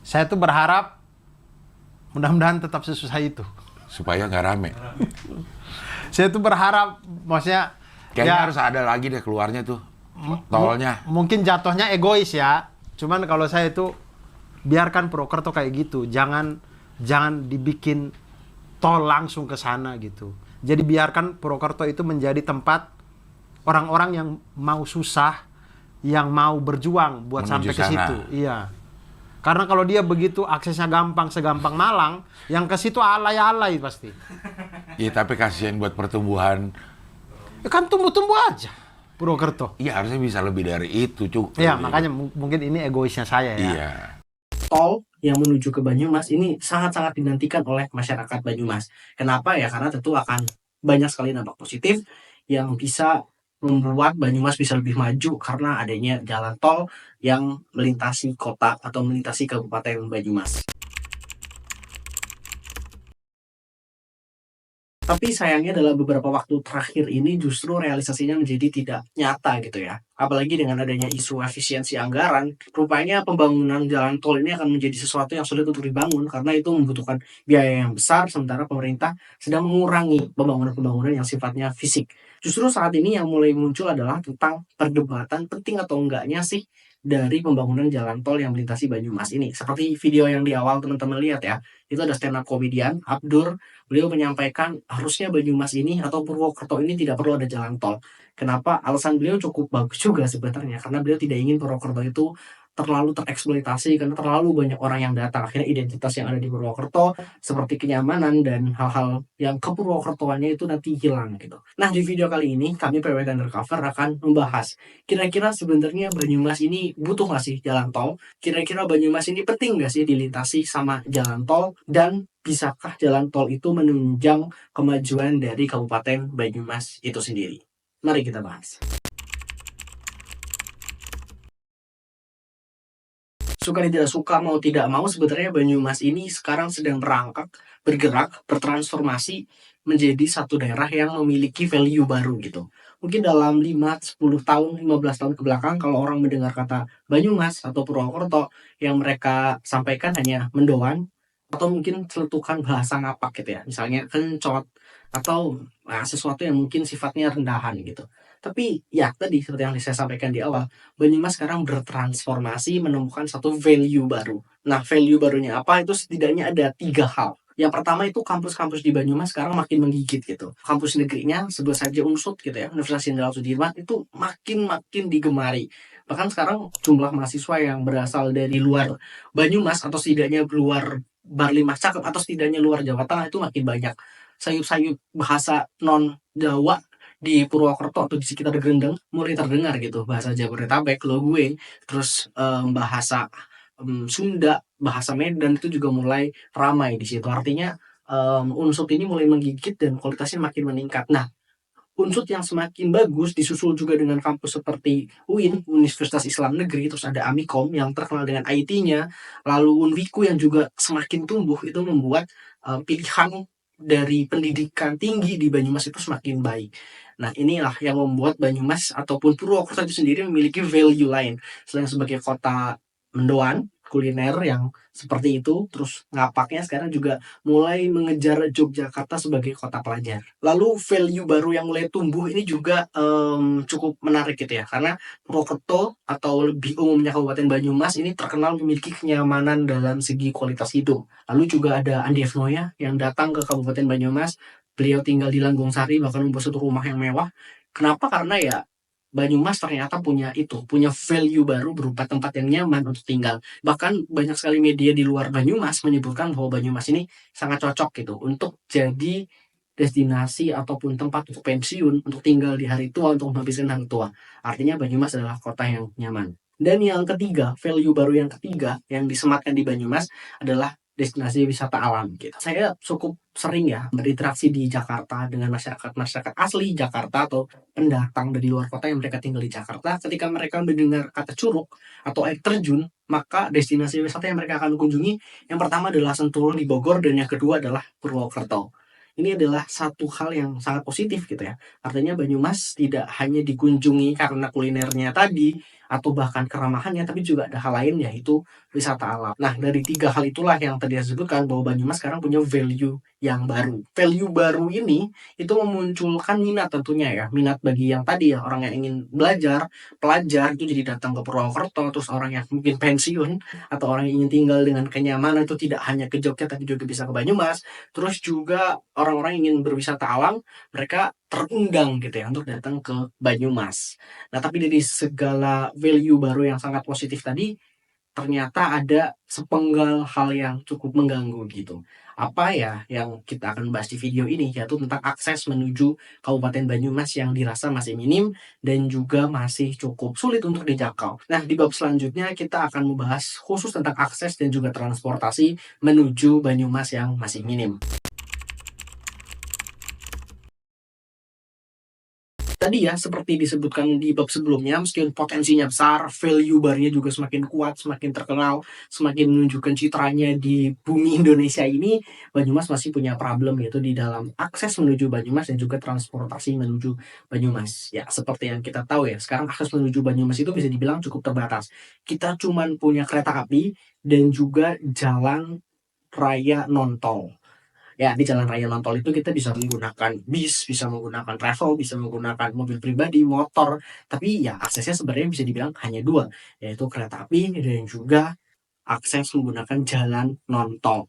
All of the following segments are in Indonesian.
Saya tuh berharap mudah-mudahan tetap sesusah itu. Supaya nggak rame. Saya tuh berharap, maksudnya Kayaknya ya, harus ada lagi deh keluarnya tuh. Tolnya. mungkin jatuhnya egois ya. Cuman kalau saya itu biarkan Purwokerto kayak gitu, jangan dibikin tol langsung ke sana gitu. Jadi biarkan Purwokerto itu menjadi tempat orang-orang yang mau susah, yang mau berjuang buat Menuju sampai ke sana. situ. Iya. Karena kalau dia begitu aksesnya gampang, segampang Malang, yang ke situ alay-alay pasti. Iya, tapi kasihan buat pertumbuhan. Ya kan tumbuh-tumbuh aja Purwokerto. Iya, harusnya bisa lebih dari itu, Cuk. Iya, makanya mungkin ini egoisnya saya ya. Iya. Tol yang menuju ke Banyumas ini sangat-sangat dinantikan oleh masyarakat Banyumas. Kenapa ya? Karena tentu akan banyak sekali dampak positif yang bisa membuat Banyumas bisa lebih maju karena adanya jalan tol yang melintasi kota atau melintasi Kabupaten Banyumas. Tapi sayangnya dalam beberapa waktu terakhir ini justru realisasinya menjadi tidak nyata gitu ya. Apalagi dengan adanya isu efisiensi anggaran, rupanya pembangunan jalan tol ini akan menjadi sesuatu yang sulit untuk dibangun karena itu membutuhkan biaya yang besar sementara pemerintah sedang mengurangi pembangunan-pembangunan yang sifatnya fisik. Justru saat ini yang mulai muncul adalah tentang perdebatan penting atau enggaknya sih dari pembangunan jalan tol yang melintasi Banyumas ini. Seperti video yang di awal teman-teman lihat ya, itu ada stand up komedian Abdur. Beliau menyampaikan harusnya Banyumas ini atau Purwokerto ini tidak perlu ada jalan tol. Kenapa? Alasan beliau cukup bagus juga sebenarnya karena beliau tidak ingin Purwokerto itu terlalu tereksploitasi karena terlalu banyak orang yang datang. Akhirnya identitas yang ada di Purwokerto seperti kenyamanan dan hal-hal yang kepurwokertoannya itu nanti hilang gitu. Nah, di video kali ini kami PWK Undercover akan membahas kira-kira sebenarnya Banyumas ini butuh nggak sih jalan tol? Kira-kira Banyumas ini penting nggak sih dilintasi sama jalan tol? Dan bisakah jalan tol itu menunjang kemajuan dari Kabupaten Banyumas itu sendiri? Mari kita bahas. Suka tidak suka, mau tidak mau, sebenarnya Banyumas ini sekarang sedang merangkak, bergerak, bertransformasi menjadi satu daerah yang memiliki value baru gitu. Mungkin dalam 5, 10 tahun, 15 tahun ke belakang, kalau orang mendengar kata Banyumas atau Purwokerto, yang mereka sampaikan hanya mendoan, atau mungkin celetukan bahasa ngapak gitu ya, misalnya kencot, atau sesuatu yang mungkin sifatnya rendahan gitu. Tapi ya tadi seperti yang saya sampaikan di awal, Banyumas sekarang bertransformasi menemukan satu value baru. Nah, value barunya apa? Itu setidaknya ada 3 hal. Yang pertama itu kampus-kampus di Banyumas sekarang makin menggigit gitu. Kampus negerinya sebut saja UNSUD gitu ya, Universitas Jenderal Sudirman itu makin digemari. Bahkan sekarang jumlah mahasiswa yang berasal dari luar Banyumas atau setidaknya luar Barlimas Cakep atau setidaknya luar Jawa Tengah itu makin banyak. Sayup-sayup bahasa non Jawa di Purwokerto atau di sekitar Grendeng mulai terdengar gitu, bahasa Jabodetabek, lo gue, terus bahasa Sunda, bahasa Medan itu juga mulai ramai di situ. Artinya unsur ini mulai menggigit dan kualitasnya makin meningkat. Nah, unsur yang semakin bagus disusul juga dengan kampus seperti UIN, Universitas Islam Negeri, terus ada Amikom yang terkenal dengan IT-nya, lalu Unwiku yang juga semakin tumbuh, itu membuat pilihan dari pendidikan tinggi di Banyumas itu semakin baik. Nah, inilah yang membuat Banyumas ataupun Purwokerto itu sendiri memiliki value lain. Selain sebagai kota mendoan, kuliner yang seperti itu, terus ngapaknya sekarang juga mulai mengejar Yogyakarta sebagai kota pelajar. Lalu value baru yang mulai tumbuh ini juga cukup menarik gitu ya, karena Purwokerto atau lebih umumnya Kabupaten Banyumas ini terkenal memiliki kenyamanan dalam segi kualitas hidup. Lalu juga ada Andi F. Noya yang datang ke Kabupaten Banyumas, beliau tinggal di Langgung Sari bahkan membuat satu rumah yang mewah. Kenapa? Karena ya Banyumas ternyata punya value baru berupa tempat yang nyaman untuk tinggal. Bahkan banyak sekali media di luar Banyumas menyebutkan bahwa Banyumas ini sangat cocok gitu untuk jadi destinasi ataupun tempat untuk pensiun, untuk tinggal di hari tua, untuk menghabiskan hari tua. Artinya Banyumas adalah kota yang nyaman. Dan yang ketiga, value baru yang ketiga yang disematkan di Banyumas adalah destinasi wisata alam gitu. Saya cukup sering ya berinteraksi di Jakarta dengan masyarakat asli Jakarta atau pendatang dari luar kota yang mereka tinggal di Jakarta. Ketika mereka mendengar kata curug atau air terjun, maka destinasi wisata yang mereka akan kunjungi yang pertama adalah Sentul di Bogor dan yang kedua adalah Purwokerto. Ini adalah satu hal yang sangat positif gitu ya. Artinya Banyumas tidak hanya dikunjungi karena kulinernya tadi, atau bahkan keramahannya, tapi juga ada hal lain yaitu wisata alam. Nah, dari 3 hal itulah yang tadi saya sebutkan bahwa Banyumas sekarang punya value yang baru. Value baru ini itu memunculkan minat tentunya ya, minat bagi yang tadi ya, orang yang ingin belajar, pelajar itu jadi datang ke Purwokerto, terus orang yang mungkin pensiun atau orang yang ingin tinggal dengan kenyamanan itu tidak hanya ke Jogja tapi juga bisa ke Banyumas. Terus juga orang-orang yang ingin berwisata alam, mereka terundang gitu ya untuk datang ke Banyumas. Nah, tapi dari segala value baru yang sangat positif tadi, ternyata ada sepenggal hal yang cukup mengganggu gitu. Apa ya yang kita akan bahas di video ini, yaitu tentang akses menuju Kabupaten Banyumas yang dirasa masih minim dan juga masih cukup sulit untuk dijangkau. Nah, di bab selanjutnya kita akan membahas khusus tentang akses dan juga transportasi menuju Banyumas yang masih minim. Tadi ya, seperti disebutkan di bab sebelumnya, meskipun potensinya besar, value barnya juga semakin kuat, semakin terkenal, semakin menunjukkan citranya di bumi Indonesia ini, Banyumas masih punya problem yaitu di dalam akses menuju Banyumas dan juga transportasi menuju Banyumas. Ya, seperti yang kita tahu ya, sekarang akses menuju Banyumas itu bisa dibilang cukup terbatas. Kita cuman punya kereta api dan juga jalan raya non-tol. Ya, di jalan raya non-tol itu kita bisa menggunakan bis, bisa menggunakan travel, bisa menggunakan mobil pribadi, motor. Tapi ya aksesnya sebenarnya bisa dibilang hanya dua, yaitu kereta api dan juga akses menggunakan jalan non-tol.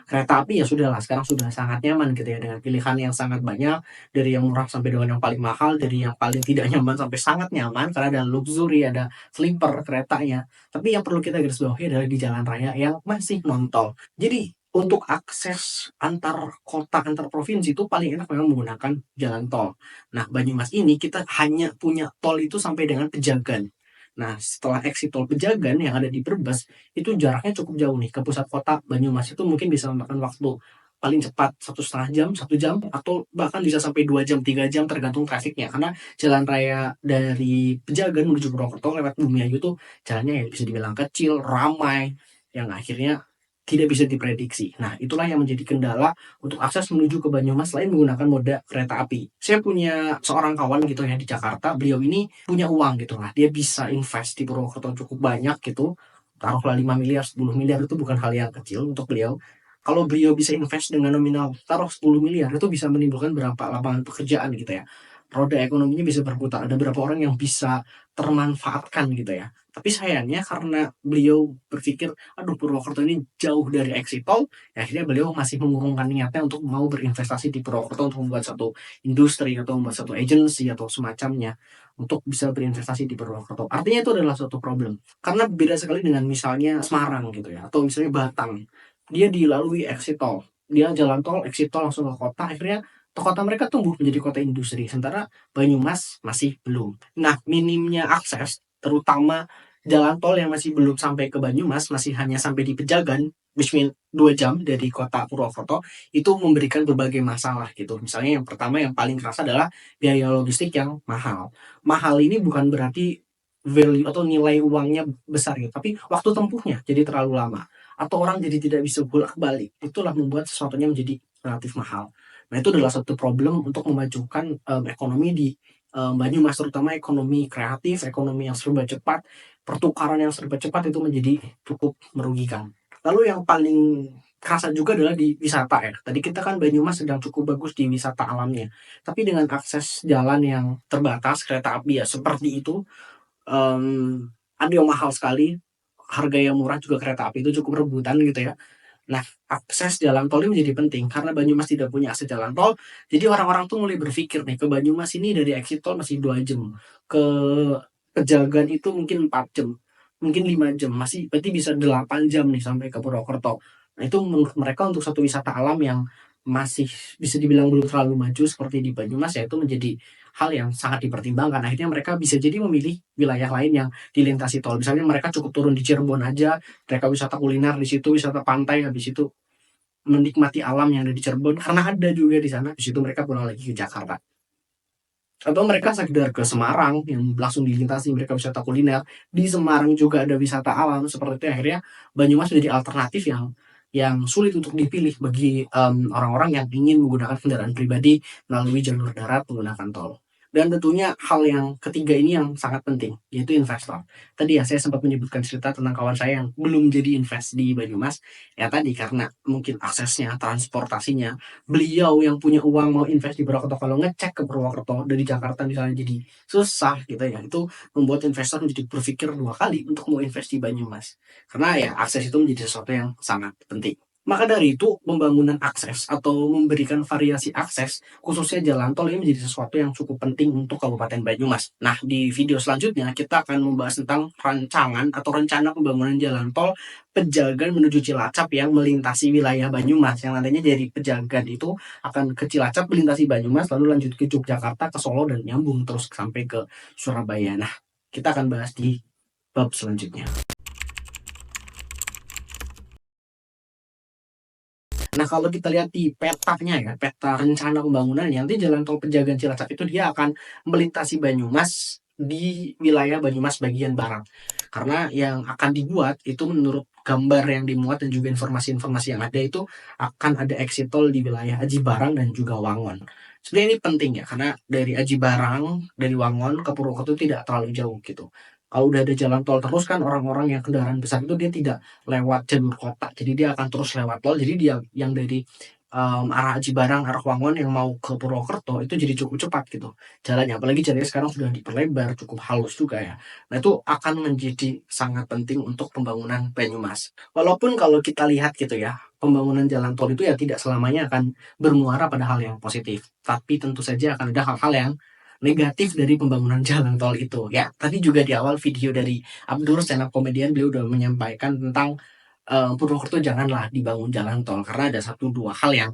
Kereta api ya sudahlah, sekarang sudah sangat nyaman gitu ya dengan pilihan yang sangat banyak, dari yang murah sampai dengan yang paling mahal, dari yang paling tidak nyaman sampai sangat nyaman karena ada luxury, ada sleeper keretanya. Tapi yang perlu kita garis bawahi adalah di jalan raya yang masih non-tol. Jadi untuk akses antar kota, antar provinsi itu paling enak memang menggunakan jalan tol. Nah, Banyumas ini kita hanya punya tol itu sampai dengan Pejagan. Nah, setelah exit tol Pejagan yang ada di Brebes, itu jaraknya cukup jauh nih ke pusat kota Banyumas, itu mungkin bisa memakan waktu paling cepat 1,5 jam, 1 jam, atau bahkan bisa sampai 2 jam, 3 jam tergantung trafiknya. Karena jalan raya dari Pejagan menuju Purwokerto lewat Bumiayu itu jalannya ya bisa dibilang kecil, ramai, yang akhirnya tidak bisa diprediksi. Nah, itulah yang menjadi kendala untuk akses menuju ke Banyumas selain menggunakan moda kereta api. Saya punya seorang kawan gitu ya di Jakarta, beliau ini punya uang gitu lah. Dia bisa invest di Purwokerto cukup banyak gitu. Taruhlah 5 miliar, 10 miliar itu bukan hal yang kecil untuk beliau. Kalau beliau bisa invest dengan nominal taruh 10 miliar itu bisa menimbulkan berapa lapangan pekerjaan gitu ya. Roda ekonominya bisa berputar. Ada beberapa orang yang bisa termanfaatkan gitu ya. Tapi sayangnya karena beliau berpikir, aduh Purwokerto ini jauh dari exit tol, ya akhirnya beliau masih mengurungkan niatnya untuk mau berinvestasi di Purwokerto untuk membuat satu industri atau membuat satu agency atau semacamnya untuk bisa berinvestasi di Purwokerto. Artinya itu adalah suatu problem. Karena beda sekali dengan misalnya Semarang gitu ya, atau misalnya Batang. Dia dilalui exit tol. Dia jalan tol, exit tol langsung ke kota, akhirnya kota mereka tumbuh menjadi kota industri. Sementara Banyumas masih belum. Nah, minimnya akses, terutama jalan tol yang masih belum sampai ke Banyumas, masih hanya sampai di Pejagan, which mean 2 jam dari kota Purwokerto, itu memberikan berbagai masalah gitu. Misalnya yang pertama yang paling kerasa adalah biaya logistik yang mahal. Mahal ini bukan berarti value atau nilai uangnya besar gitu, tapi waktu tempuhnya jadi terlalu lama. Atau orang jadi tidak bisa bolak-balik. Itulah membuat sesuatunya menjadi relatif mahal. Nah, itu adalah satu problem untuk memajukan ekonomi di Banyumas, terutama ekonomi kreatif, ekonomi yang serba cepat, pertukaran yang serba cepat itu menjadi cukup merugikan. Lalu yang paling kerasa juga adalah di wisata ya. Tadi kita kan Banyumas sedang cukup bagus di wisata alamnya. Tapi dengan akses jalan yang terbatas, kereta api ya seperti itu, ada yang mahal sekali, harga yang murah juga kereta api itu cukup rebutan gitu ya. Nah, akses jalan tol ini menjadi penting karena Banyumas tidak punya akses jalan tol. Jadi orang-orang tuh mulai berpikir nih ke Banyumas ini dari exit tol masih 2 jam. Ke Pejagan itu mungkin 4 jam. Mungkin 5 jam. Masih berarti bisa 8 jam nih sampai ke Purwokerto. Nah, itu menurut mereka untuk satu wisata alam yang masih bisa dibilang belum terlalu maju seperti di Banyumas ya itu menjadi hal yang sangat dipertimbangkan. Akhirnya mereka bisa jadi memilih wilayah lain yang dilintasi tol. Misalnya mereka cukup turun di Cirebon aja, mereka wisata kuliner di situ, wisata pantai, habis itu menikmati alam yang ada di Cirebon karena ada juga di sana. Habis itu mereka pulang lagi ke Jakarta. Atau mereka sekedar ke Semarang yang langsung dilintasi, mereka wisata kuliner. Di Semarang juga ada wisata alam seperti itu. Akhirnya Banyumas menjadi alternatif yang sulit untuk dipilih bagi orang-orang yang ingin menggunakan kendaraan pribadi melalui jalur darat menggunakan tol. Dan tentunya hal yang ketiga ini yang sangat penting, yaitu investor. Tadi ya saya sempat menyebutkan cerita tentang kawan saya yang belum jadi invest di Banyumas, ya tadi karena mungkin aksesnya, transportasinya, beliau yang punya uang mau invest di Purwokerto kalau ngecek ke Purwokerto dari Jakarta misalnya jadi susah gitu ya. Itu membuat investor menjadi berpikir 2 kali untuk mau invest di Banyumas. Karena ya akses itu menjadi sesuatu yang sangat penting. Maka dari itu, pembangunan akses atau memberikan variasi akses, khususnya jalan tol ini menjadi sesuatu yang cukup penting untuk Kabupaten Banyumas. Nah, di video selanjutnya kita akan membahas tentang rancangan atau rencana pembangunan jalan tol Pejagan menuju Cilacap yang melintasi wilayah Banyumas. Yang nantinya dari Pejagan itu akan ke Cilacap, melintasi Banyumas, lalu lanjut ke Yogyakarta, ke Solo, dan nyambung terus sampai ke Surabaya. Nah, kita akan bahas di bab selanjutnya. Nah, kalau kita lihat di petanya ya, peta rencana pembangunannya, nanti jalan tol Pejagan Cilacap itu dia akan melintasi Banyumas di wilayah Banyumas bagian barat. Karena yang akan dibuat itu menurut gambar yang dimuat dan juga informasi-informasi yang ada itu akan ada exit tol di wilayah Aji Barang dan juga Wangon. Sebenarnya ini penting ya, karena dari Aji Barang, dari Wangon ke Purwokerto tidak terlalu jauh gitu. Kalau udah ada jalan tol terus kan orang-orang yang kendaraan besar itu dia tidak lewat jalur kota, jadi dia akan terus lewat tol. Jadi dia yang dari arah Aji Barang, arah Wangon yang mau ke Purwokerto itu jadi cukup cepat gitu jalannya. Apalagi jalannya sekarang sudah diperlebar, cukup halus juga ya. Nah itu akan menjadi sangat penting untuk pembangunan Banyumas. Walaupun kalau kita lihat gitu ya, pembangunan jalan tol itu ya tidak selamanya akan bermuara pada hal yang positif. Tapi tentu saja akan ada hal-hal yang negatif dari pembangunan jalan tol itu. Ya, tadi juga di awal video dari Abdur, stand up komedian, beliau udah menyampaikan tentang Purwokerto janganlah dibangun jalan tol karena ada satu dua hal yang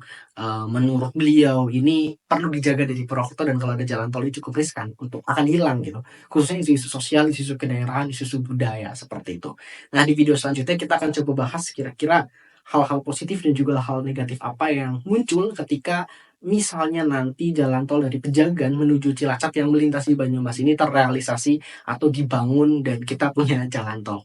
menurut beliau ini perlu dijaga dari Purwokerto, dan kalau ada jalan tol ini cukup riskan untuk akan hilang gitu. Khususnya isu-isu sosial, isu-isu kedaerahan, isu-isu budaya seperti itu. Nah, di video selanjutnya kita akan coba bahas kira-kira hal-hal positif dan juga hal negatif apa yang muncul ketika misalnya nanti jalan tol dari Pejagan menuju Cilacap yang melintasi Banyumas ini terrealisasi atau dibangun dan kita punya jalan tol.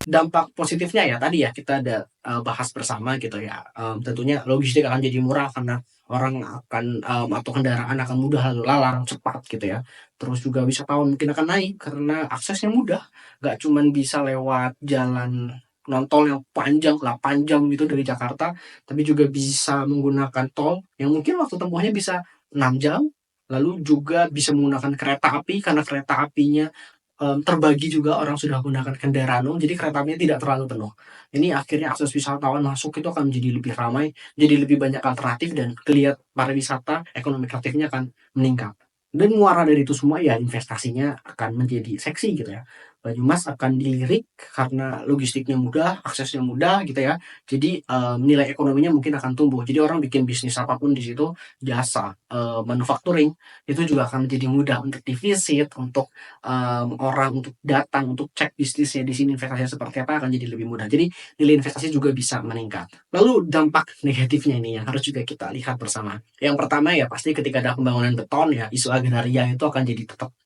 Dampak positifnya ya tadi ya kita ada bahas bersama gitu ya. Tentunya logistik akan jadi murah karena orang akan atau kendaraan akan mudah lalu lalang, cepat gitu ya. Terus juga wisatawan mungkin akan naik karena aksesnya mudah, nggak cuman bisa lewat jalan non-tol yang panjang 8 jam gitu dari Jakarta, tapi juga bisa menggunakan tol yang mungkin waktu tempuhnya bisa 6 jam, lalu juga bisa menggunakan kereta api karena kereta apinya terbagi juga orang sudah menggunakan kendaraan umum, jadi kereta apinya tidak terlalu penuh. Ini akhirnya akses wisatawan masuk itu akan menjadi lebih ramai, jadi lebih banyak alternatif dan kelihatan pariwisata, ekonomi kreatifnya akan meningkat. Dan muara dari itu semua ya investasinya akan menjadi seksi gitu ya. Banyumas akan dilirik karena logistiknya mudah, aksesnya mudah gitu ya. Jadi nilai ekonominya mungkin akan tumbuh. Jadi orang bikin bisnis apapun di situ, jasa, manufacturing itu juga akan menjadi mudah untuk divisit, untuk orang untuk datang untuk cek bisnisnya di sini investasinya seperti apa akan jadi lebih mudah. Jadi nilai investasi juga bisa meningkat. Lalu dampak negatifnya ini yang harus juga kita lihat bersama. Yang pertama ya pasti ketika ada pembangunan beton ya isu agraria itu akan jadi tetap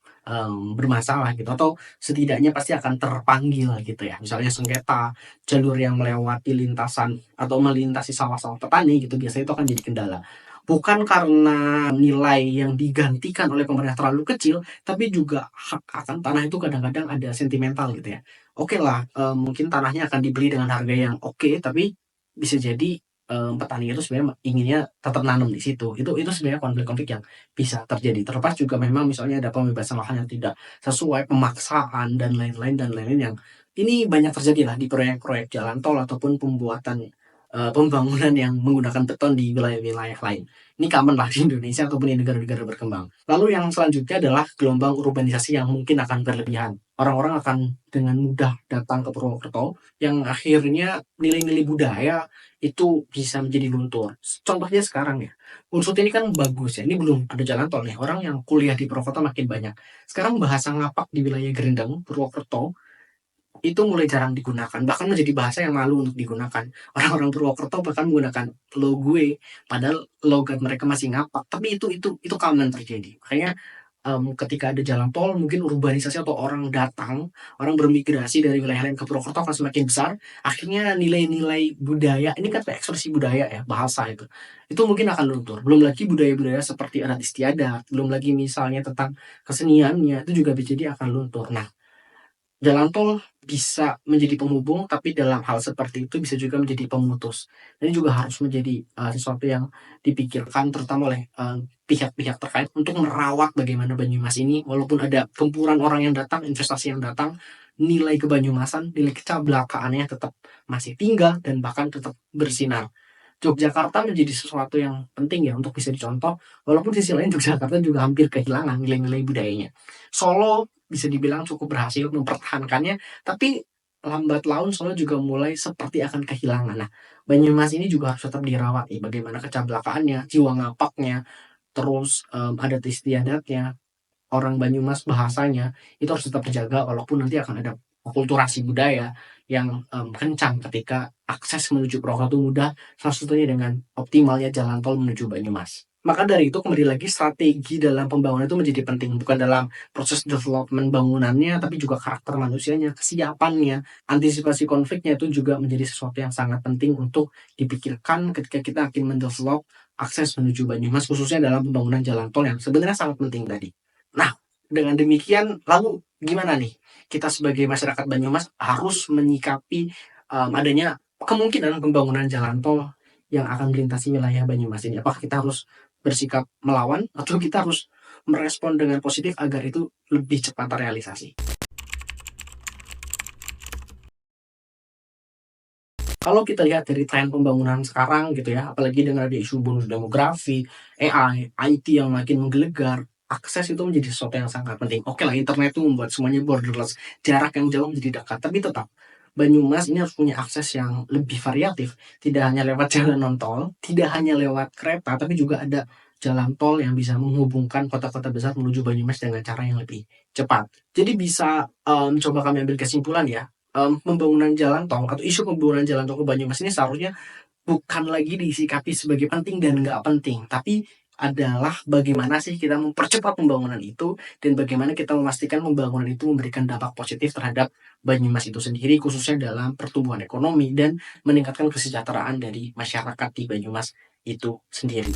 bermasalah gitu, atau setidaknya pasti akan terpanggil gitu ya. Misalnya sengketa jalur yang melewati lintasan atau melintasi sawah-sawah petani gitu biasanya itu akan jadi kendala. Bukan karena nilai yang digantikan oleh pemerintah terlalu kecil, tapi juga hak akan tanah itu kadang-kadang ada sentimental gitu ya. Oke lah, mungkin tanahnya akan dibeli dengan harga yang oke, tapi bisa jadi petani itu sebenarnya inginnya tetap nanam di situ. Itu sebenarnya konflik-konflik yang bisa terjadi. Terlepas juga memang misalnya ada pembebasan lahan yang tidak sesuai, pemaksaan dan lain-lain yang ini banyak terjadi lah di proyek-proyek jalan tol ataupun pembuatan pembangunan yang menggunakan beton di wilayah-wilayah lain. Ini common lah di Indonesia ataupun di negara-negara berkembang. Lalu yang selanjutnya adalah gelombang urbanisasi yang mungkin akan berlebihan. Orang-orang akan dengan mudah datang ke Purwokerto yang akhirnya nilai-nilai budaya itu bisa menjadi luntur. Contohnya sekarang ya, Unsut ini kan bagus ya, ini belum ada jalan tol nih, orang yang kuliah di Purwokerto makin banyak. Sekarang bahasa ngapak di wilayah Gerendeng, Purwokerto, itu mulai jarang digunakan, bahkan menjadi bahasa yang malu untuk digunakan. Orang-orang Purwokerto bahkan menggunakan lo gue, padahal logat mereka masih ngapak. Tapi itu common terjadi. Makanya ketika ada jalan tol mungkin urbanisasi atau orang datang, orang bermigrasi dari wilayah lain ke Purwokerto akan semakin besar, akhirnya nilai-nilai budaya ini kan ekspresi budaya ya, bahasa itu mungkin akan luntur. Belum lagi budaya-budaya seperti adat istiadat, belum lagi misalnya tentang keseniannya, itu juga bisa jadi akan luntur. Nah, jalan tol bisa menjadi penghubung, tapi dalam hal seperti itu bisa juga menjadi pemutus. Ini juga harus menjadi, sesuatu yang dipikirkan terutama oleh, pihak-pihak terkait untuk merawat bagaimana Banyumas ini walaupun ada gempuran orang yang datang, investasi yang datang, nilai kebanyumasan, nilai kecablakaannya tetap masih tinggal dan bahkan tetap bersinar. Yogyakarta menjadi sesuatu yang penting ya untuk bisa dicontoh, walaupun sisi lain Yogyakarta juga hampir kehilangan nilai-nilai budayanya. Solo bisa dibilang cukup berhasil mempertahankannya, tapi lambat laun Solo juga mulai seperti akan kehilangan. Nah, Banyumas ini juga harus tetap dirawat nih, bagaimana kecablakaannya, jiwa ngapaknya, terus, adat istiadatnya, orang Banyumas bahasanya, itu harus tetap dijaga walaupun nanti akan ada akulturasi budaya yang, kencang ketika akses menuju Purwokerto mudah, salah satunya dengan optimalnya jalan tol menuju Banyumas. Maka dari itu kembali lagi strategi dalam pembangunan itu menjadi penting, bukan dalam proses development bangunannya, tapi juga karakter manusianya, kesiapannya, antisipasi konfliknya itu juga menjadi sesuatu yang sangat penting untuk dipikirkan ketika kita akan mendevelop akses menuju Banyumas, khususnya dalam pembangunan jalan tol yang sebenarnya sangat penting tadi. Nah, dengan demikian lalu gimana nih kita sebagai masyarakat Banyumas harus menyikapi, adanya kemungkinan pembangunan jalan tol yang akan melintasi wilayah Banyumas ini? Apakah kita harus bersikap melawan atau kita harus merespon dengan positif agar itu lebih cepat terrealisasi? Kalau kita lihat dari tren pembangunan sekarang gitu ya, apalagi dengan ada isu bonus demografi, AI, IT yang makin menggelegar, akses itu menjadi sesuatu yang sangat penting. Oke lah, internet itu membuat semuanya borderless, jarak yang jauh menjadi dekat, tapi tetap Banyumas ini harus punya akses yang lebih variatif, tidak hanya lewat jalan non tol, tidak hanya lewat kereta, tapi juga ada jalan tol yang bisa menghubungkan kota-kota besar menuju Banyumas dengan cara yang lebih cepat. Jadi bisa, coba kami ambil kesimpulan ya, pembangunan jalan tol atau isu pembangunan jalan tol ke Banyumas ini seharusnya bukan lagi disikapi sebagai penting dan nggak penting, tapi adalah bagaimana sih kita mempercepat pembangunan itu dan bagaimana kita memastikan pembangunan itu memberikan dampak positif terhadap Banyumas itu sendiri, khususnya dalam pertumbuhan ekonomi dan meningkatkan kesejahteraan dari masyarakat di Banyumas itu sendiri.